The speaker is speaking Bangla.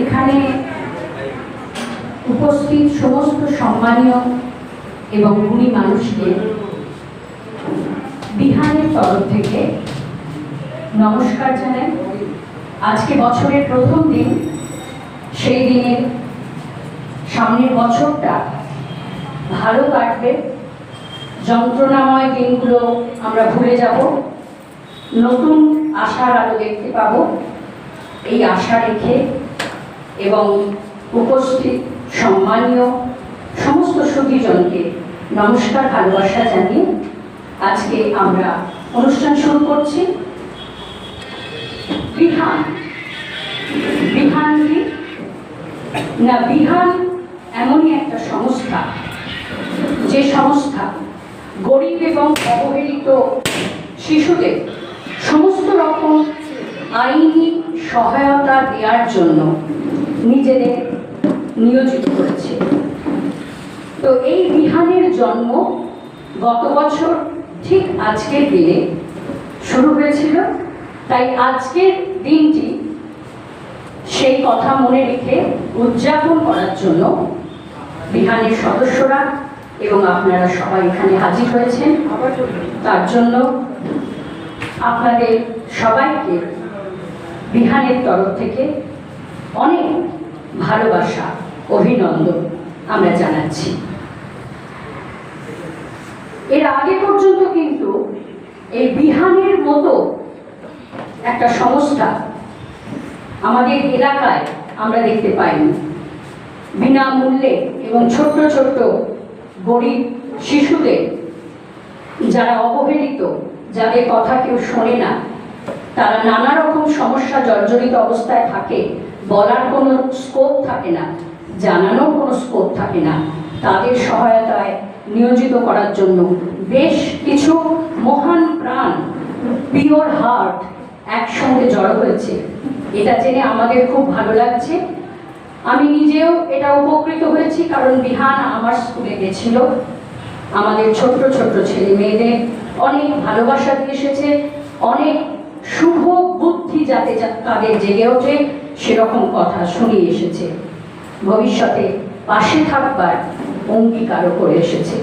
এখানে উপস্থিত সমস্ত সম্মানীয় এবং গুণী মানুষকে বিহানের তরফ থেকে নমস্কার জানাই। আজকে বছরের প্রথম দিন, সেই দিনের সামনের বছরটা ভালো কাটবে, যন্ত্রণাময় দিনগুলো আমরা ভুলে যাব, নতুন আশার আলো দেখতে পাব, এই আশা রেখে এবং উপস্থিত সম্মানীয় সমস্ত সুধীজনকে নমস্কার, ভালোবাসা জানিয়ে আজকে আমরা অনুষ্ঠান শুরু করছি। বিহান কি না, বিহান এমনই একটা সংস্থা, যে সংস্থা গরিব এবং অবহেলিত শিশুদের সমস্ত রকম আইনি সহায়তা দেওয়ার জন্য নিজেদের নিয়োজিত করেছে। তো এই বিহানের জন্ম গত বছর ঠিক আজকের দিনে শুরু হয়েছিল। তাই আজকের দিনটি সেই কথা মনে রেখে উদযাপন করার জন্য বিহানের সদস্যরা এবং আপনারা সবাই এখানে হাজির হয়েছেন। তার জন্য আপনাদের সবাইকে বিহানের তরফ থেকে অনেক ভালোবাসা, অভিনন্দন আমরা জানাচ্ছি। এর আগে পর্যন্ত কিন্তু এই বিহানের মতো একটা সংস্থা আমাদের এলাকায় আমরা দেখতে পাইনি। বিনামূল্যে এবং ছোট্ট ছোট্ট গরিব শিশুদের, যারা অবহেলিত, যাদের কথা কেউ শোনে না, তারা নানা রকম সমস্যা জর্জরিত অবস্থায় থাকে, বলার কোনো স্কোপ থাকে না, জানানোর কোনো স্কোপ থাকে না, তাদের সহায়তায় নিয়োজিত করার জন্য বেশ কিছু মহান প্রাণ, পিওর হার্ট একসঙ্গে জড়ো হয়েছে। এটা জেনে আমাদের খুব ভালো লাগছে। আমি নিজেও এটা উপকৃত হয়েছি, কারণ বিহান আমার স্কুলে গেছিল, আমাদের ছোট্ট ছোট্ট ছেলে মেয়েদের অনেক ভালোবাসা দিয়ে এসেছে, অনেক শুভ বুদ্ধি যাতে তাদের জেগে ওঠে সেরকম কথা শুনিয়ে এসেছে, ভবিষ্যতে পাশে থাকবার অঙ্গীকারও করে এসেছে।